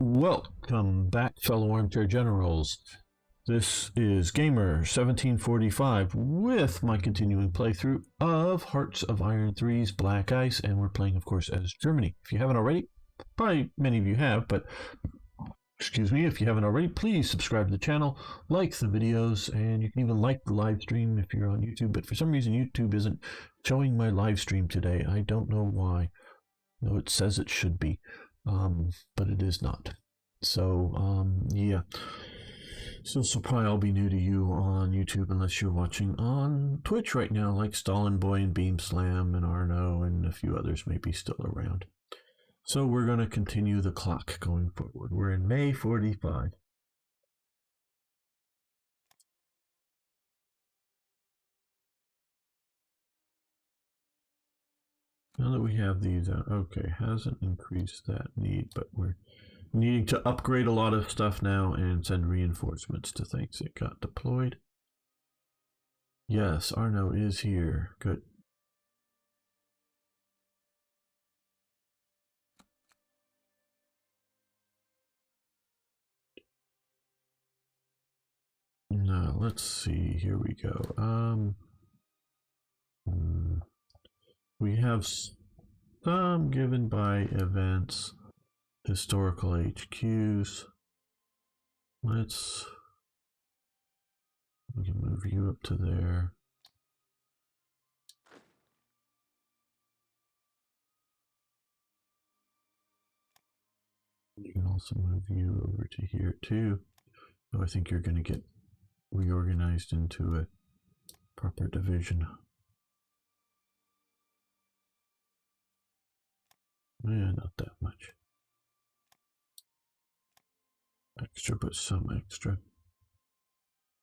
Welcome back, fellow armchair generals. This is Gamer 1745 with my continuing playthrough of Hearts of Iron 3's Black Ice, and we're playing, of course, as Germany. If you haven't already, probably many of you have, but excuse me, if you haven't already, please subscribe to the channel, like the videos, and you can even like the live stream if you're on YouTube. But for some reason, YouTube isn't showing my live stream today. I don't know why. No, it says it should be. But it is not. So, yeah. So this will probably all be new to you on YouTube unless you're watching on Twitch right now, like Stalin Boy and Beam Slam and Arno and a few others may be still around. So we're going to continue the clock going forward. We're in May 45. Now that we have these, okay, hasn't increased that need, but we're needing to upgrade a lot of stuff now and send reinforcements to things that got deployed. Yes, Arno is here. Good. Now, let's see. Here we go. We have some given by events, historical HQs. We can move you up to there. You can also move you over to here too. So I think you're going to get reorganized into a proper division. Yeah, not that much. Extra, but some extra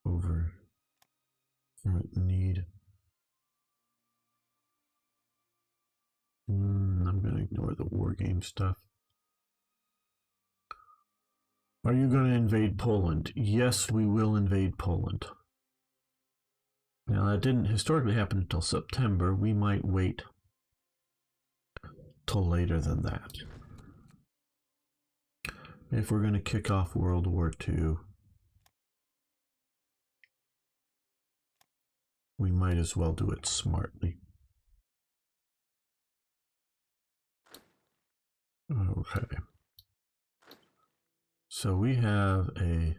over current need. I'm going to ignore the war game stuff. Are you going to invade Poland? Yes, we will invade Poland. Now, that didn't historically happen until September. We might wait till later than that. If we're going to kick off World War II, we might as well do it smartly. Okay. So we have a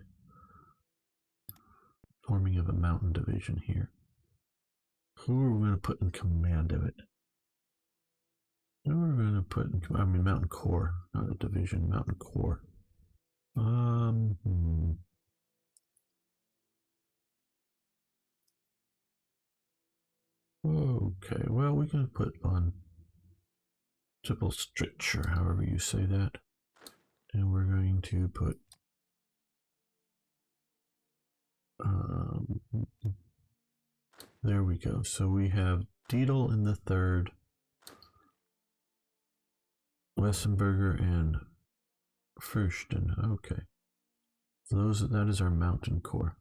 forming of a mountain division here. Who are we going to put in command of it? Who are we going to put in, Mountain Corps, not a division, Mountain Corps. Okay, well, we can put on triple stretcher, however you say that. And we're going to put there we go. So we have Dietl in the 3rd, Wessenberger and Fürsten. Okay, so that is our Mountain Corps.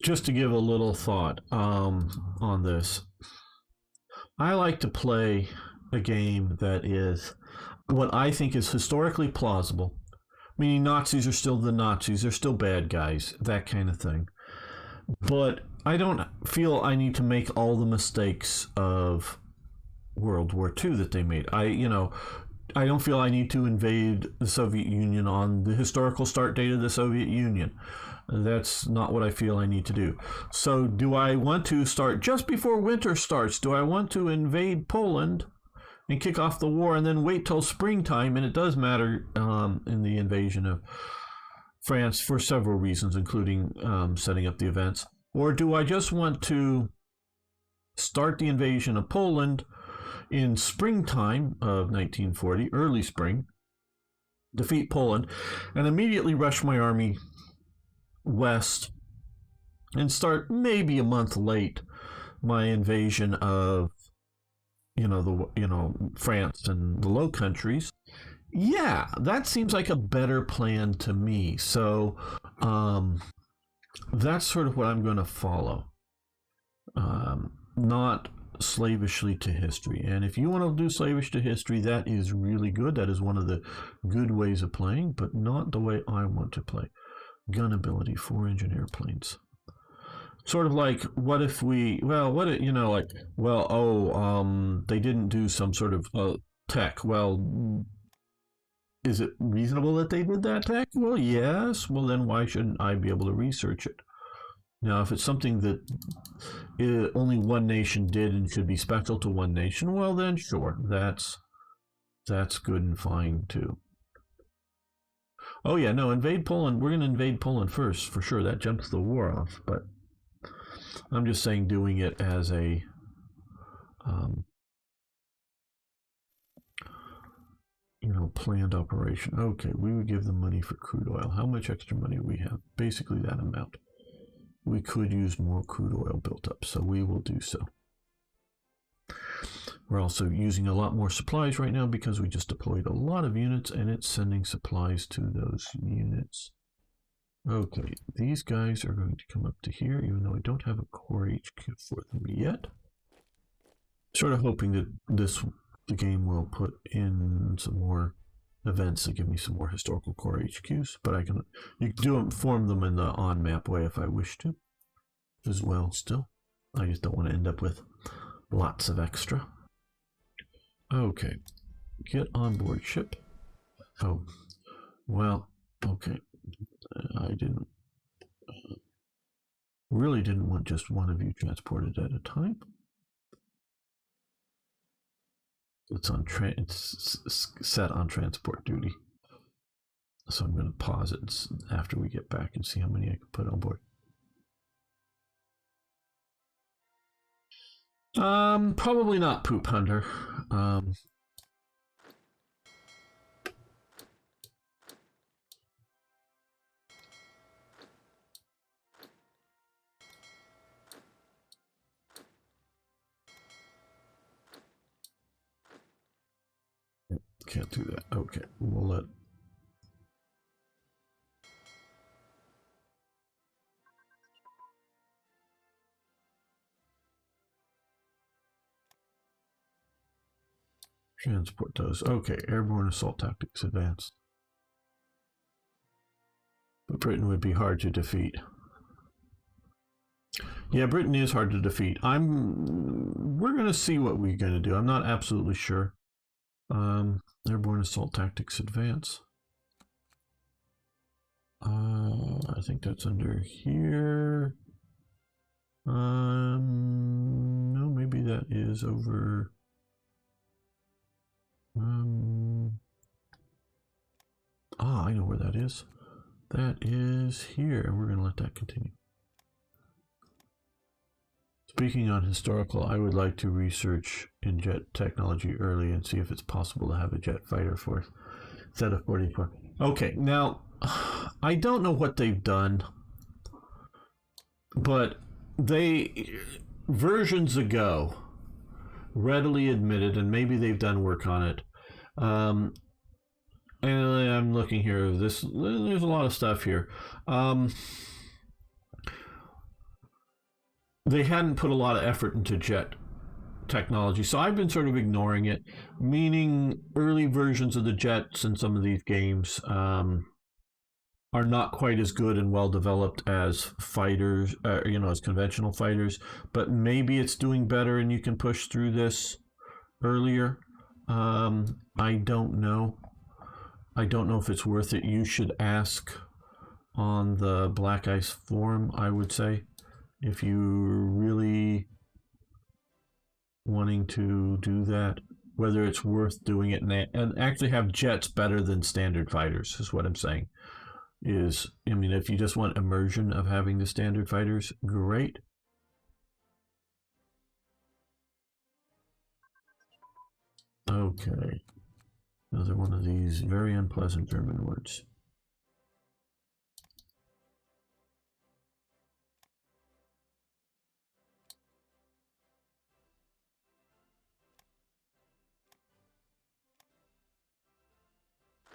Just to give a little thought on this, I like to play a game that is what I think is historically plausible, meaning Nazis are still the Nazis, they're still bad guys, that kind of thing. But I don't feel I need to make all the mistakes of World War II that they made. I don't feel I need to invade the Soviet Union on the historical start date of the Soviet Union. That's not what I feel I need to do. So do I want to start just before winter starts? Do I want to invade Poland and kick off the war and then wait till springtime? And it does matter in the invasion of France for several reasons, including setting up the events. Or do I just want to start the invasion of Poland in springtime of 1940, early spring, defeat Poland, and immediately rush my army west and start maybe a month late my invasion of France and the Low Countries? Yeah, that seems like a better plan to me. So that's sort of what I'm going to follow. Not slavishly to history. And if you want to do slavish to history, that is really good. That is one of the good ways of playing, but not the way I want to play. Gun ability, 4-engine airplanes. Sort of like, what if we, well, what, like, well, they didn't do some sort of tech. Well, is it reasonable that they did that tech? Well, yes. Well, then why shouldn't I be able to research it? Now, if it's something that only one nation did and should be special to one nation, well, then sure, that's good and fine too. Oh yeah, no, invade Poland. We're going to invade Poland first for sure. That jumps the war off. But I'm just saying, doing it as a planned operation. Okay, we would give them money for crude oil. How much extra money we have? Basically that amount. We could use more crude oil built up, so we will do so. We're also using a lot more supplies right now because we just deployed a lot of units and it's sending supplies to those units. Okay, these guys are going to come up to here, even though I don't have a core HQ for them yet. Sort of hoping that the game will put in some more events that give me some more historical core HQs, but you can form them in the on-map way if I wish to as well still. I just don't want to end up with lots of extra. Okay, get on board ship. Oh, well, okay. I really didn't want just one of you transported at a time. It's set on transport duty. So I'm going to pause it after we get back and see how many I can put on board. Probably not Poop Hunter. Can't do that. Okay, we'll let. Transport those. Okay, airborne assault tactics advanced. But Britain would be hard to defeat. Yeah, Britain is hard to defeat. We're going to see what we're going to do. I'm not absolutely sure. Airborne assault tactics advance. I think that's under here. No, maybe that is over. I know where that is. That is here, and we're going to let that continue. Speaking on historical, I would like to research in jet technology early and see if it's possible to have a jet fighter force instead of 44. Okay, now, I don't know what they've done, but they, versions ago, readily admitted, and maybe they've done work on it, and I'm looking here, there's a lot of stuff here. They hadn't put a lot of effort into jet technology, so I've been sort of ignoring it, meaning early versions of the jets in some of these games are not quite as good and well developed as fighters, as conventional fighters, but maybe it's doing better and you can push through this earlier. I don't know. I don't know if it's worth it. You should ask on the Black Ice forum, I would say, if you're really wanting to do that, whether it's worth doing it and actually have jets better than standard fighters is what I'm saying. If you just want immersion of having the standard fighters, great. Okay. Another one of these very unpleasant German words.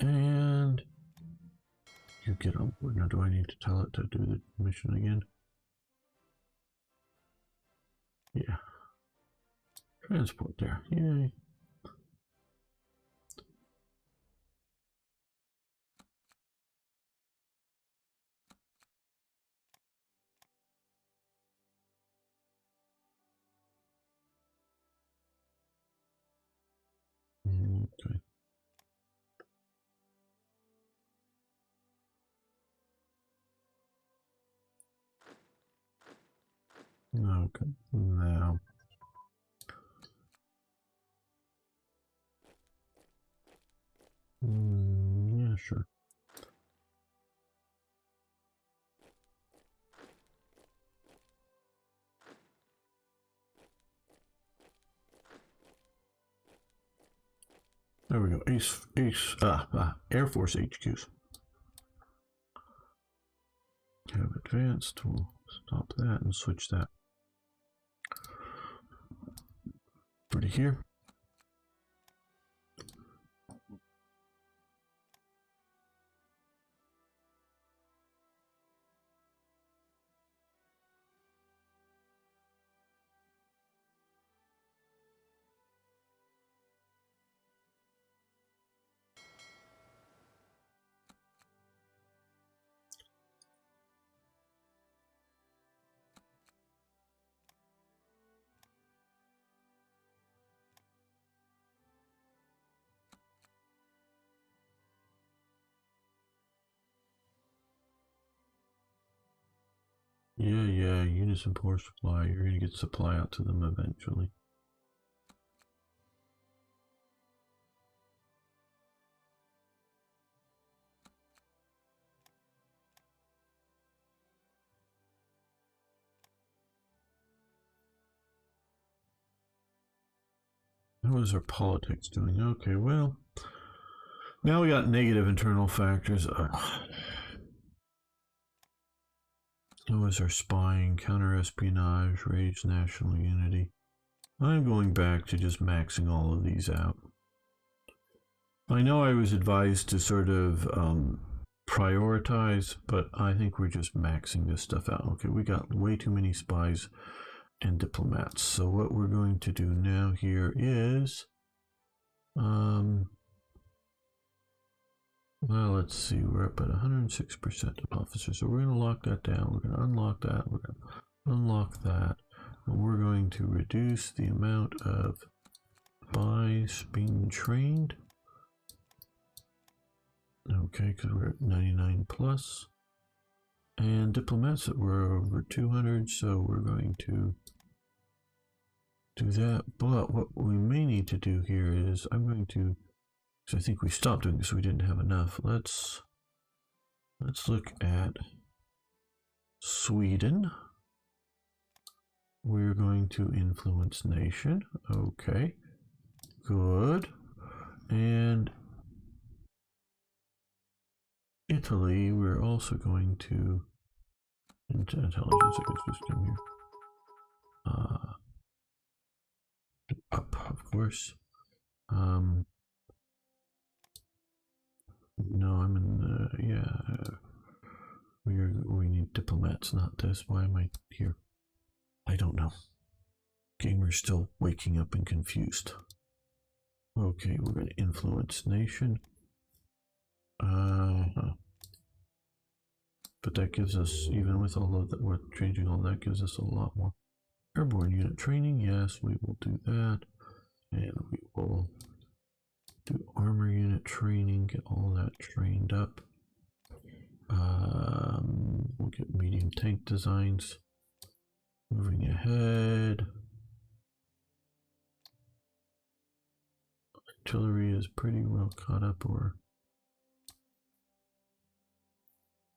And you get on board. Now, do I need to tell it to do the mission again? Yeah. Transport there. Yay. Okay. Okay. Now. Yeah, sure. There we go. Air Force HQs. Have advanced. We'll stop that and switch that. Put it here. Yeah, Unison Power Supply. You're going to get supply out to them eventually. How is our politics doing? Okay, well, now we got negative internal factors. How is our spying, counter-espionage, rage, national unity? I'm going back to just maxing all of these out. I know I was advised to sort of prioritize, but I think we're just maxing this stuff out. Okay, we got way too many spies and diplomats. So what we're going to do now here is, well, let's see, we're up at 106% of officers. So we're going to lock that down. We're going to unlock that. We're going to unlock that. And we're going to reduce the amount of spies being trained. Okay, because we're at 99 plus. And diplomats that were over 200, so we're going to do that. But what we may need to do here is, I'm going to, because I think we stopped doing this, we didn't have enough. Let's look at Sweden. We're going to influence nation. Okay, good. And Italy, we're also going to intelligence, I guess, just come here. Up, of course. No, I'm in the, yeah. We need diplomats, not this. Why am I here? I don't know. Gamer's still waking up and confused. Okay, we're going to influence nation. But that gives us, even with all of that, we're changing all that, gives us a lot more. Airborne unit training, yes, we will do that. And we will do armor unit training, get all that trained up. We'll get medium tank designs. Moving ahead. Artillery is pretty well caught up, or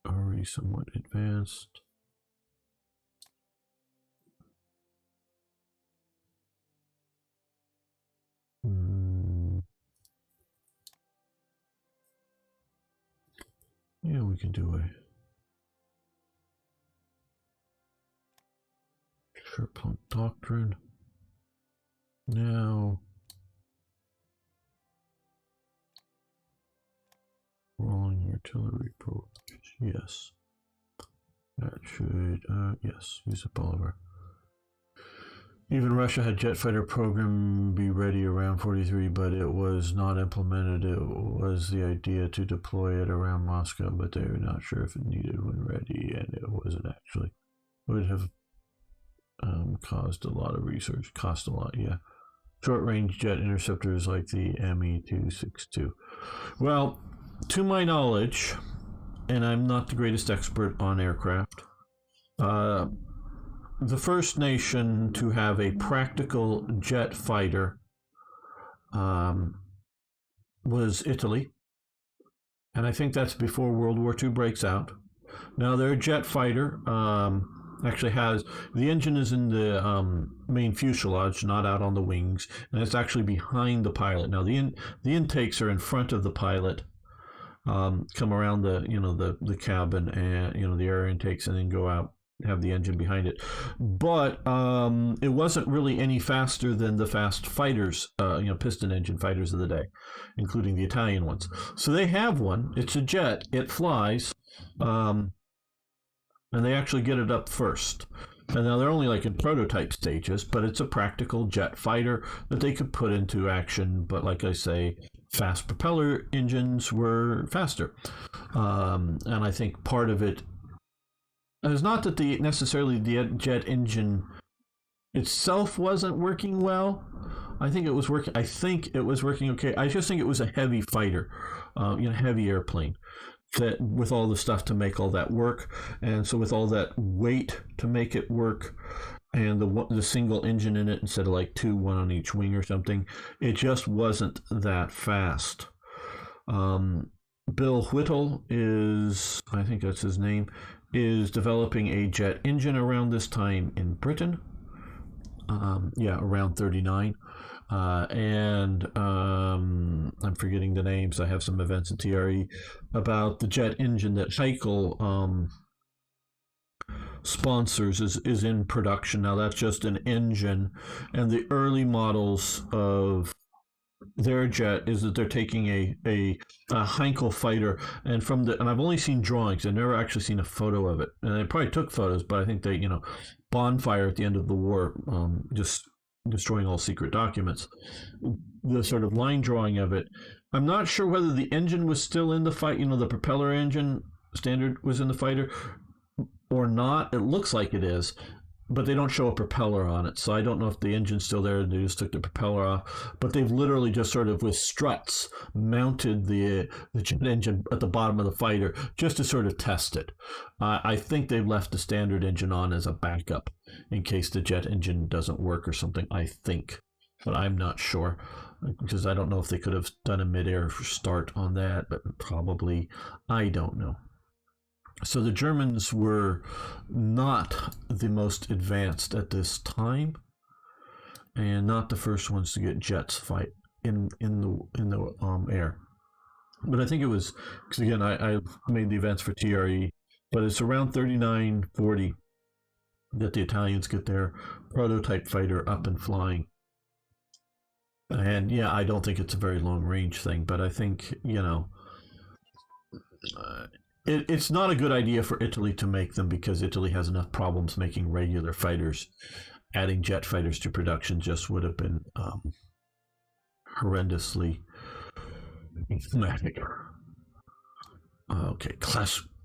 already somewhat advanced. Yeah, we can do a Sherplant Doctrine. Now, rolling artillery approach. Yes. That should, yes, use up all of our. Even Russia had jet fighter program be ready around 43, but it was not implemented. It was the idea to deploy it around Moscow, but they were not sure if it needed when ready, and it wasn't actually. Would have caused a lot of research, cost a lot, yeah. Short range jet interceptors like the ME 262. Well, to my knowledge, and I'm not the greatest expert on aircraft, the first nation to have a practical jet fighter was Italy. And I think that's before World War II breaks out. Now, their jet fighter actually has the engine is in the main fuselage, not out on the wings, and it's actually behind the pilot. Now, the intakes are in front of the pilot, come around the cabin and the air intakes, and then go out, have the engine behind it. But it wasn't really any faster than the fast fighters, piston engine fighters of the day, including the Italian ones. So they have one. It's a jet. It flies, and they actually get it up first. And now they're only like in prototype stages, but it's a practical jet fighter that they could put into action. But like I say, fast propeller engines were faster. And I think part of it is not that necessarily the jet engine itself wasn't working well. I think it was working. I think it was working okay. I just think it was a heavy fighter, heavy airplane that with all the stuff to make all that work, and so with all that weight to make it work, and the single engine in it instead of like one on each wing or something, it just wasn't that fast. Bill Whittle I think that's his name, is developing a jet engine around this time in Britain. Around 39. And I'm forgetting the names. I have some events at TRE about the jet engine that Heikel sponsors is in production. Now, that's just an engine. And the early models of their jet is that they're taking a Heinkel fighter, and I've only seen drawings. I've never actually seen a photo of it, and they probably took photos, but I think they bonfire at the end of the war, just destroying all secret documents. The sort of line drawing of it. I'm not sure whether the engine was still in the fight. The propeller engine standard was in the fighter or not. It looks like it is, but they don't show a propeller on it, so I don't know if the engine's still there. They just took the propeller off, but they've literally just sort of with struts mounted the jet engine at the bottom of the fighter just to sort of test it. I think they've left the standard engine on as a backup in case the jet engine doesn't work or something, I think, but I'm not sure, because I don't know if they could have done a mid-air start on that, but probably, I don't know. So the Germans were not the most advanced at this time, and not the first ones to get jets fight in the air. But I think it was, because again, I made the events for TRE, but it's around 39, 40 that the Italians get their prototype fighter up and flying. And I don't think it's a very long range thing, but I think, it's not a good idea for Italy to make them, because Italy has enough problems making regular fighters. Adding jet fighters to production just would have been horrendously traumatic. Okay,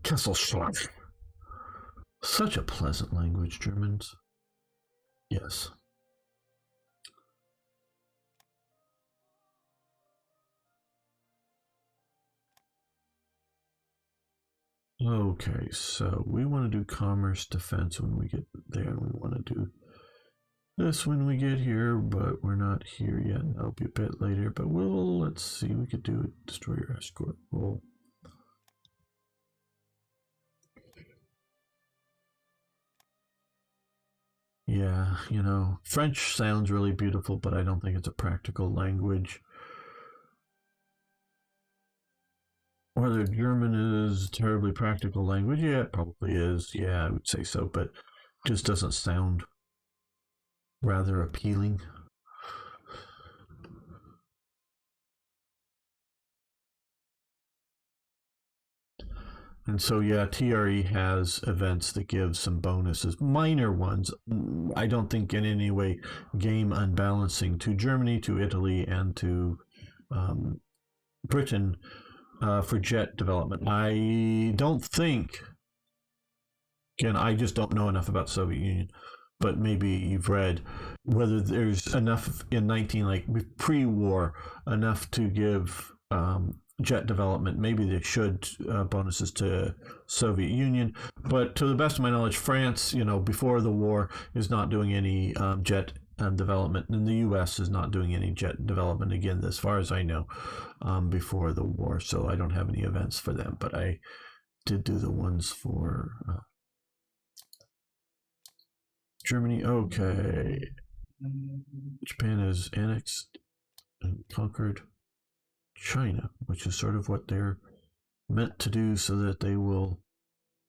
Kesselschlag. Such a pleasant language, Germans. Yes. Okay, so we want to do commerce defense when we get there. We want to do this when we get here, but we're not here yet. That'll be a bit later, but let's see, we could do a destroyer escort roll. Yeah, French sounds really beautiful, but I don't think it's a practical language. Whether German is a terribly practical language, yeah, it probably is. Yeah, I would say so, but just doesn't sound rather appealing. And so, yeah, TRE has events that give some bonuses, minor ones. I don't think in any way game unbalancing to Germany, to Italy, and to um, Britain for jet development. I don't think, again, I just don't know enough about Soviet Union, but maybe you've read whether there's enough in 19, like pre-war, enough to give jet development. Maybe they should bonuses to Soviet Union, but to the best of my knowledge, France, before the war, is not doing any jet development, and the U.S. is not doing any jet development again, as far as I know, before the war. So I don't have any events for them, but I did do the ones for Germany. Okay, Japan has annexed and conquered China, which is sort of what they're meant to do, so that they will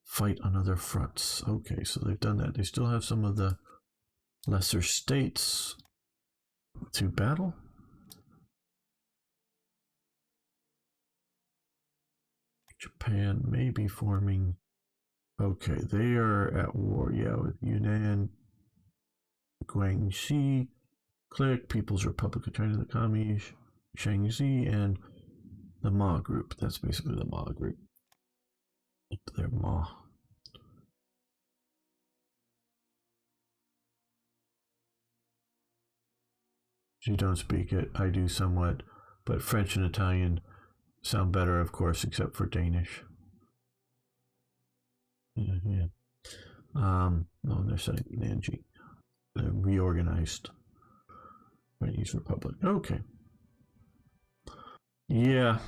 fight on other fronts. Okay, so they've done that. They still have some of the lesser states to battle. Japan may be forming. Okay, they are at war, yeah, with Yunnan, Guangxi, Click, People's Republic of China, the Commies, Shaanxi, and the Ma group. That's basically the Ma group. Up there, Ma. You don't speak it. I do somewhat, but French and Italian sound better, of course, except for Danish. Yeah. No, they're saying Nanjing. They're reorganized Chinese Republic. Okay. Yeah.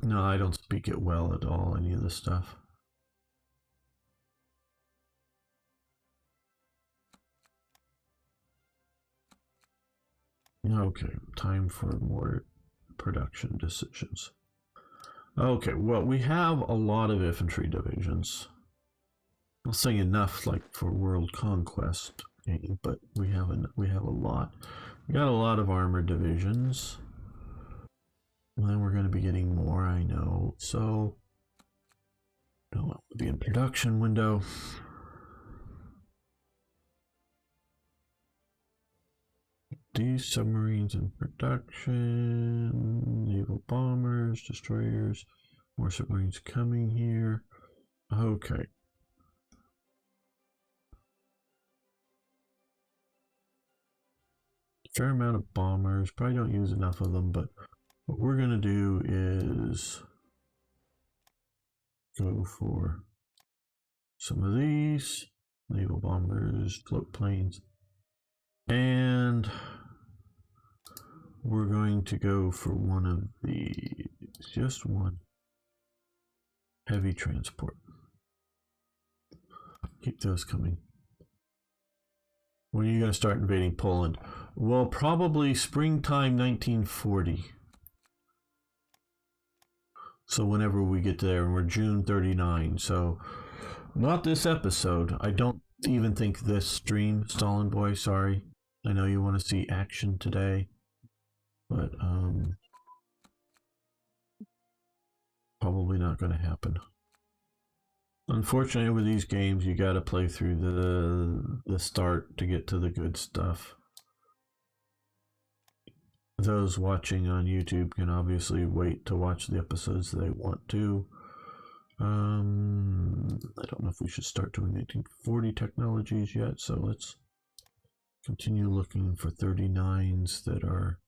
No, I don't speak it well at all, any of this stuff. Okay, time for more production decisions. Okay, well, we have a lot of infantry divisions. I'm not saying enough like for world conquest, but we have a lot. We got a lot of armored divisions. And then we're going to be getting more, I know. So, don't want to be in production window. These submarines in production, naval bombers, destroyers, more submarines coming here. Okay. Fair amount of bombers. Probably don't use enough of them, but what we're going to do is go for some of these naval bombers, float planes, and we're going to go for one of these, just one heavy transport. Keep those coming. When are you going to start invading Poland? Well, probably springtime 1940. So whenever we get there, and we're June 39. So not this episode. I don't even think this stream, Stalin Boy, sorry. I know you want to see action today, but probably not going to happen. Unfortunately, with these games, you got to play through the start to get to the good stuff. Those watching on YouTube can obviously wait to watch the episodes they want to. I don't know if we should start doing 1940 technologies yet, so let's continue looking for 39s that are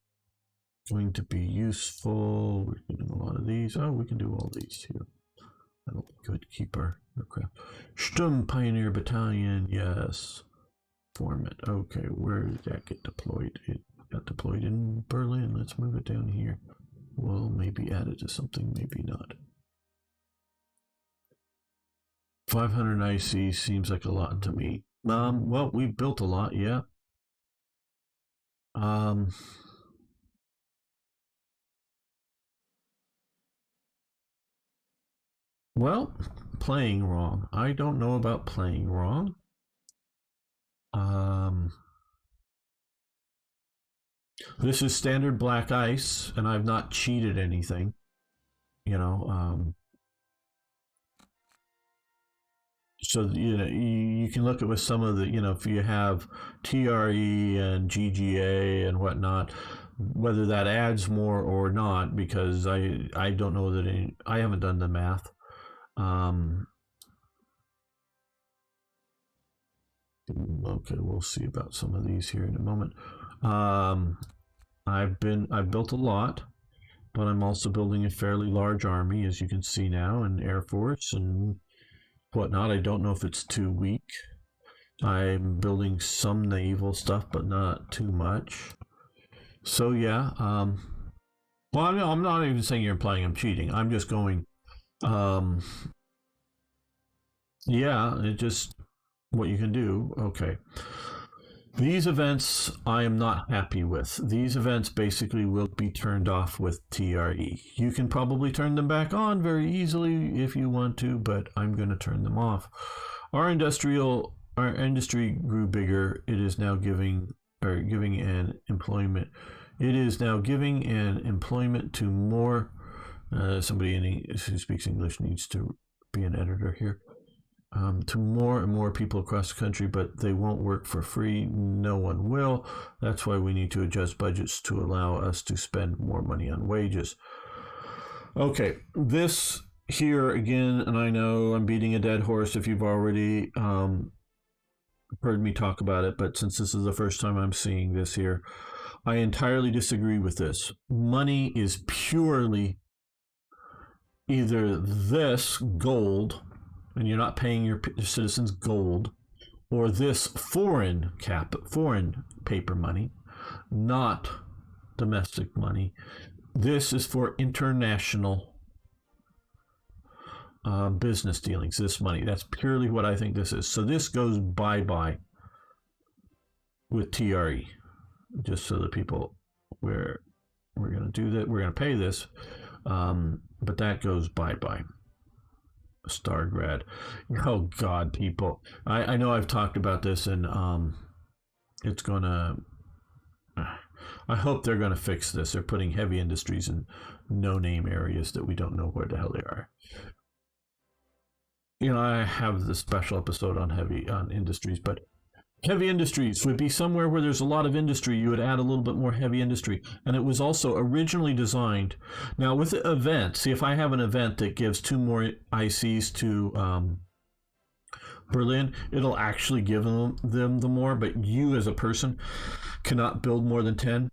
going to be useful. We're doing a lot of these. Oh, we can do all these too. That'll be good. Keep our aircraft. Sturm Pioneer Battalion, yes. Form it. Okay, where did that get deployed? It got deployed in Berlin. Let's move it down here. We'll maybe add it to something, maybe not. 500 IC seems like a lot to me. Well, we built a lot, yeah. Well, playing wrong. I don't know about playing wrong. This is standard black ice, and I've not cheated anything. So you can look at with some of the if you have TRE and GGA and whatnot, whether that adds more or not, because I don't know that I haven't done the math. Okay, we'll see about some of these here in a moment. I've built a lot, but I'm also building a fairly large army, as you can see now, and Air Force and whatnot. I don't know if it's too weak. I'm building some naval stuff, but not too much. So yeah, well, I'm not even saying you're implying I'm cheating. I'm just going, um, yeah, it just what you can do. Okay. These events I am not happy with. These events basically will be turned off with TRE. You can probably turn them back on very easily if you want to, but I'm going to turn them off. Our industry grew bigger. It is now giving an employment. It is now giving an employment to more. Somebody who speaks English needs to be an editor here. To more and more people across the country, but they won't work for free. No one will. That's why we need to adjust budgets to allow us to spend more money on wages. Okay, this here again, and I know I'm beating a dead horse if you've already heard me talk about it, but since this is the first time I'm seeing this here, I entirely disagree with this. Money is purely either this gold, and you're not paying your citizens gold, or this foreign paper money, not domestic money. This is for international business dealings. This money, that's purely what I think this is. So this goes bye-bye with TRE, just so that people, we're going to do that. We're going to pay this, but that goes bye-bye. Stargrad. Oh God, people. I know I've talked about this, and it's gonna. I hope they're gonna fix this. They're putting heavy industries in no-name areas that we don't know where the hell they are. I have this special episode on industries, but heavy industries would be somewhere where there's a lot of industry. You would add a little bit more heavy industry. And it was also originally designed. Now, with the event, see if I have an event that gives 2 more ICs to Berlin, it'll actually give them the more, but you as a person cannot build more than 10.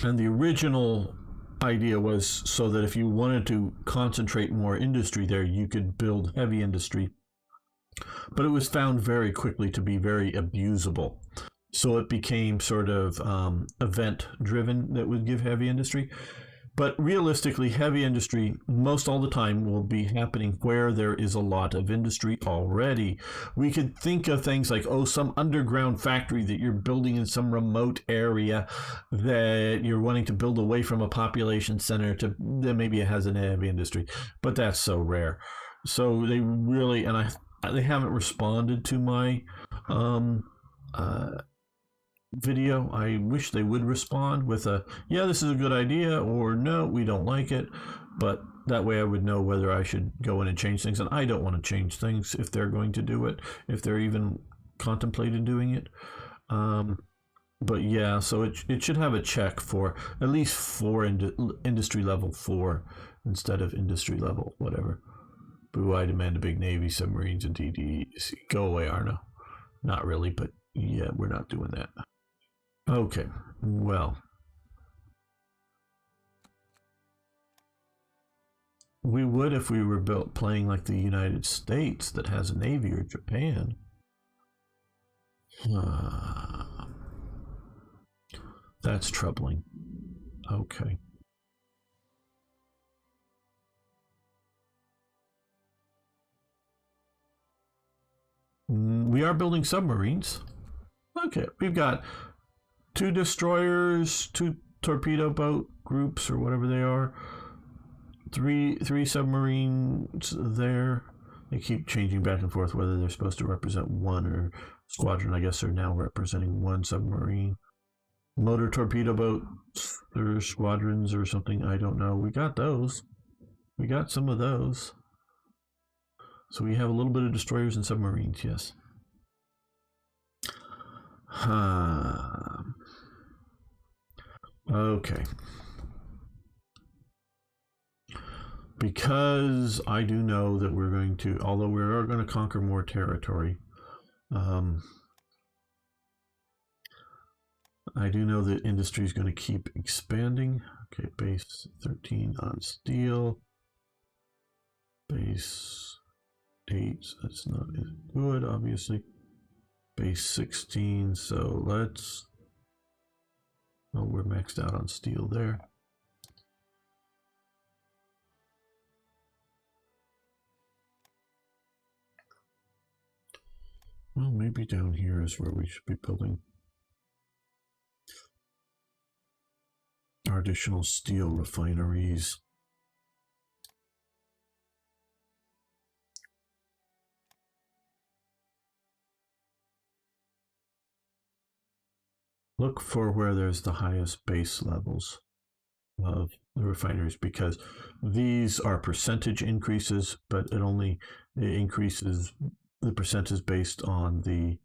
And the original idea was so that if you wanted to concentrate more industry there, you could build heavy industry, but it was found very quickly to be very abusable. So it became sort of event driven that would give heavy industry. But realistically, heavy industry most all the time will be happening where there is a lot of industry already. We could think of things like, some underground factory that you're building in some remote area that you're wanting to build away from a population center that maybe it has an heavy industry. But that's so rare. So they really, and they haven't responded to my video. I wish they would respond with this is a good idea, or no, we don't like it. But that way I would know whether I should go in and change things. And I don't want to change things if they're going to do it, if they're even contemplating doing it. But yeah, so it should have a check for at least 4 industry level 4 instead of industry level whatever. Boo, I demand a big Navy, submarines, and DDs. Go away, Arno. Not really, but yeah, we're not doing that. Okay, well. We would if we were playing like the United States that has a Navy, or Japan. That's troubling. Okay. We are building submarines. Okay, we've got 2 destroyers, 2 torpedo boat groups, or whatever they are. Three submarines there. They keep changing back and forth whether they're supposed to represent 1 or squadron. I guess they're now representing 1 submarine. Motor torpedo boats or squadrons or something. I don't know. We got those. We got some of those. So we have a little bit of destroyers and submarines, yes. Okay. Because I do know that we're going to, although we are going to conquer more territory, I do know that industry is going to keep expanding. Okay, base 13 on steel. Base 8, that's not as good, obviously. Base 16, so let's... Oh, we're maxed out on steel there. Well, maybe down here is where we should be building our additional steel refineries. Look for where there's the highest base levels of the refineries, because these are percentage increases, but it increases the percentage based on the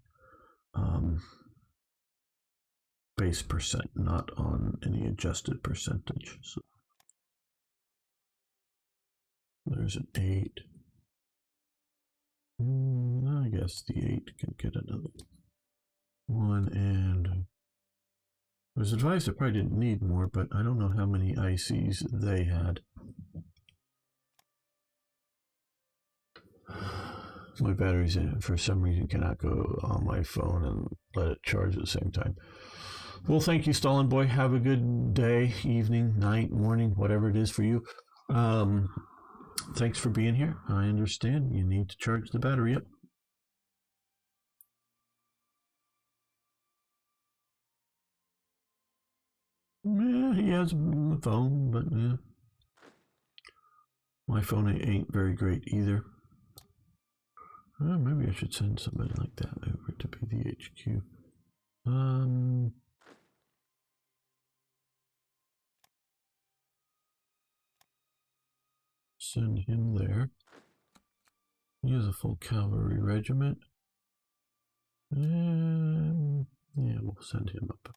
base percent, not on any adjusted percentage. So there's an 8. I guess the 8 can get another one, and I was advised I probably didn't need more, but I don't know how many ICs they had. My batteries, for some reason, cannot go on my phone and let it charge at the same time. Well, thank you, Stalin Boy. Have a good day, evening, night, morning, whatever it is for you. Thanks for being here. I understand you need to charge the battery up. Yeah, he has a phone, but yeah. My phone ain't very great either. Maybe I should send somebody like that over to be the HQ. Send him there. He has a full cavalry regiment. Yeah, we'll send him up.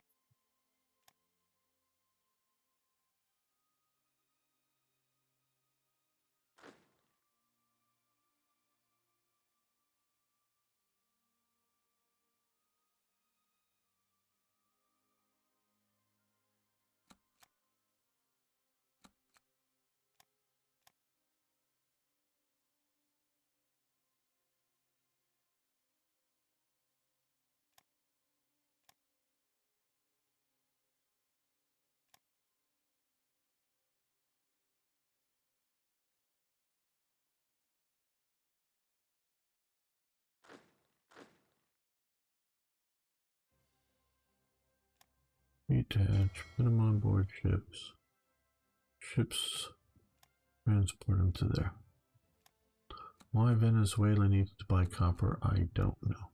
Detach, put them on board ships. Ships, transport them to there. Why Venezuela needs to buy copper, I don't know.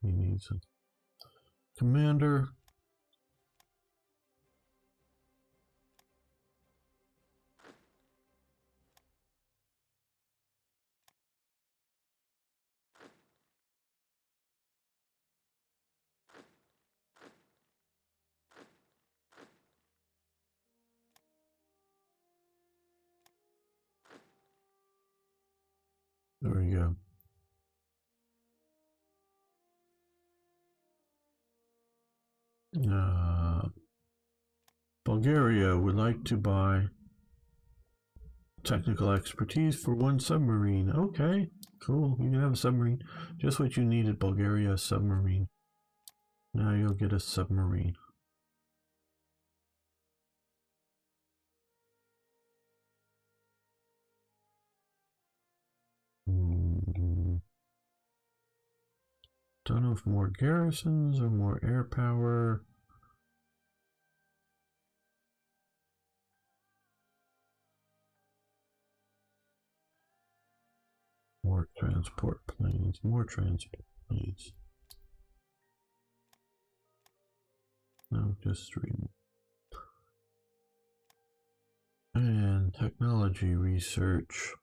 He needs a commander. There we go. Bulgaria would like to buy technical expertise for one submarine. Okay, cool. You can have a submarine. Just what you needed, Bulgaria, a submarine. Now you'll get a submarine. Don't know if more garrisons or more air power. More transport planes, more transport planes. No, just 3. And technology research.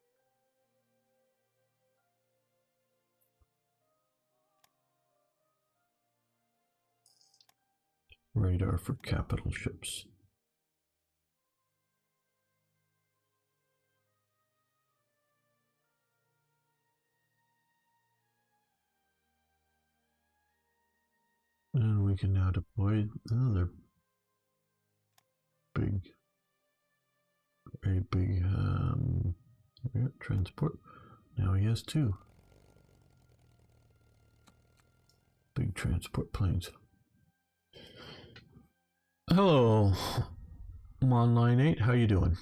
Radar for capital ships. And we can now deploy another very big transport. Now he has 2 big transport planes. Hello, I'm on line 8. How you doing?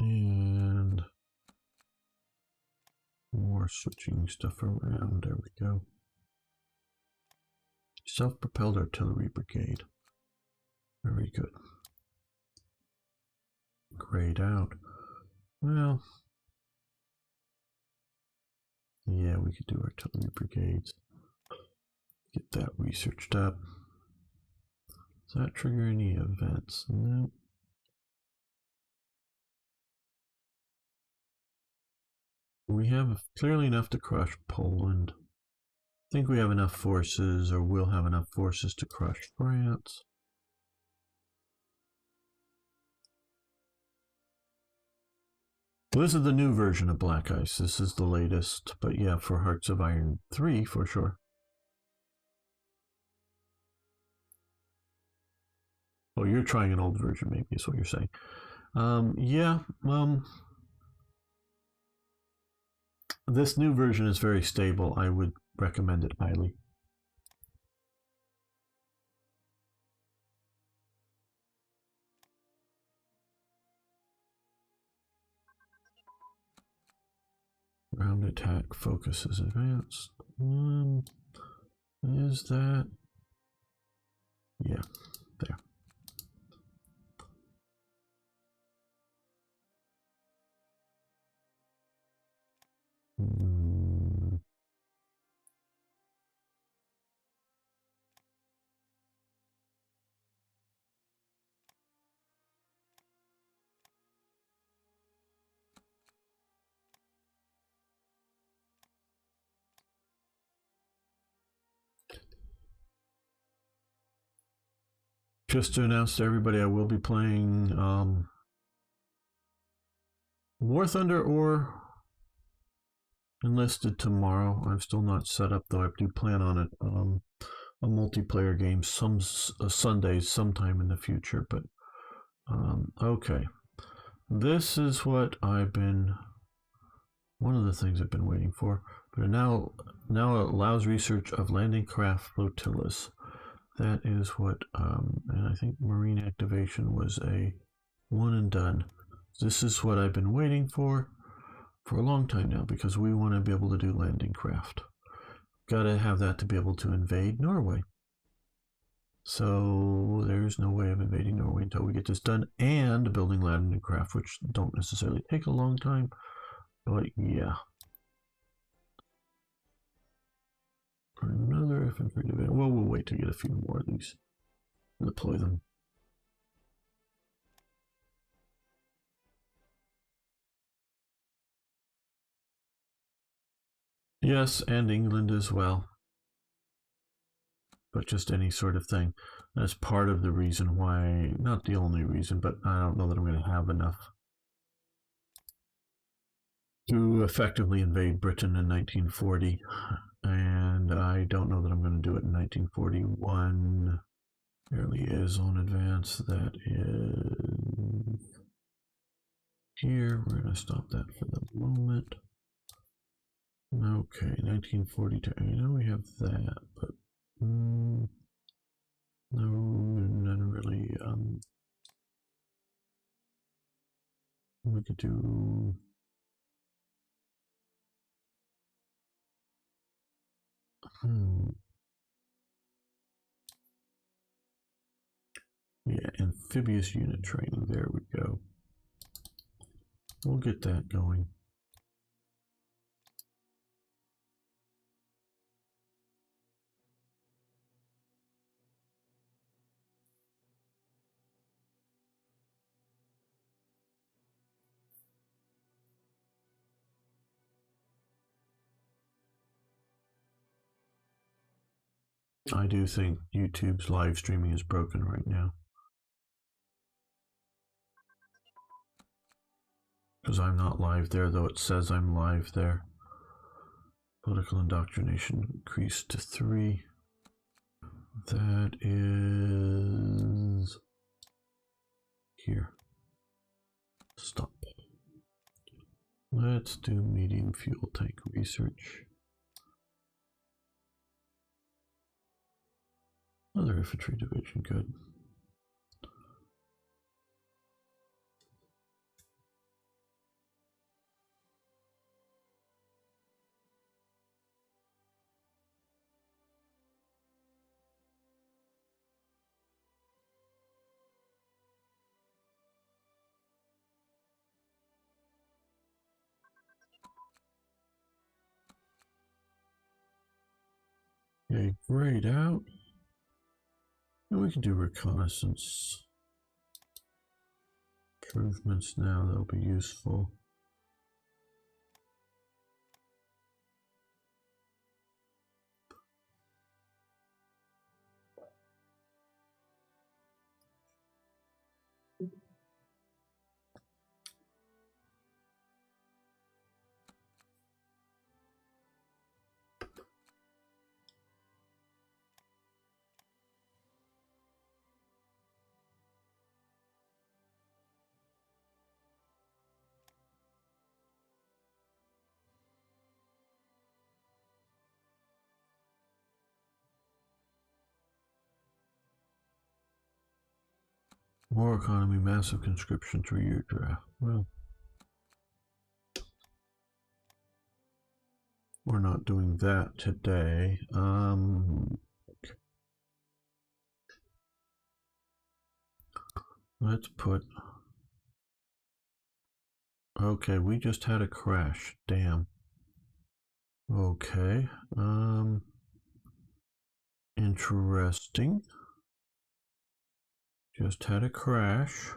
And more switching stuff around. There we go. Self-propelled artillery brigade. Very good. Grayed out. Well, yeah, we could do artillery brigades. Get that researched up. Does that trigger any events? No. We have clearly enough to crush Poland. I think we have enough forces, or will have enough forces to crush France. Well, this is the new version of Black Ice. This is the latest, but yeah, for Hearts of Iron 3 for sure. Oh, you're trying an old version, maybe is what you're saying. Yeah, this new version is very stable. I would recommend it highly. Ground attack focuses advanced. Is that? Yeah, there. Just to announce to everybody, I will be playing War Thunder or Enlisted tomorrow. I'm still not set up, though I do plan on it. A multiplayer game some Sundays sometime in the future. But okay, this is what I've been. One of the things I've been waiting for, but it now allows research of landing craft flotillas. That is what, and I think marine activation was a one and done. This is what I've been waiting for a long time now, because we want to be able to do landing craft. Got to have that to be able to invade Norway. So there's no way of invading Norway until we get this done, and building landing craft, which don't necessarily take a long time, but yeah. Another infantry division. Well, we'll wait to get a few more of these. Deploy them. Yes, and England as well. But just any sort of thing. That's part of the reason why, not the only reason, but I don't know that I'm going to have enough to effectively invade Britain in 1940. And I don't know that I'm going to do it in 1941. Barely is on advance. That is here. We're going to stop that for the moment. Okay, 1942. I know we have that, but No, not really. We could do. Yeah, amphibious unit training. There we go. We'll get that going. I do think YouTube's live streaming is broken right now. Because I'm not live there, though it says I'm live there. Political indoctrination increased to 3. That is here. Stop. Let's do medium fuel tank research. Other infantry division, good. Okay, grayed out. And we can do reconnaissance. Improvements now, that'll be useful. War economy, massive conscription 3-year draft. Well, we're not doing that today. Let's put. Okay, we just had a crash. Damn. Okay. Interesting. Just had a crash.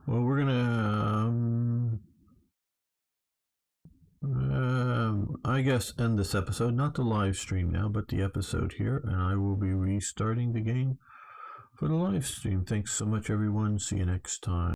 Well, we're gonna, I guess, end this episode. Not the live stream now, but the episode here. And I will be restarting the game for the live stream. Thanks so much, everyone. See you next time.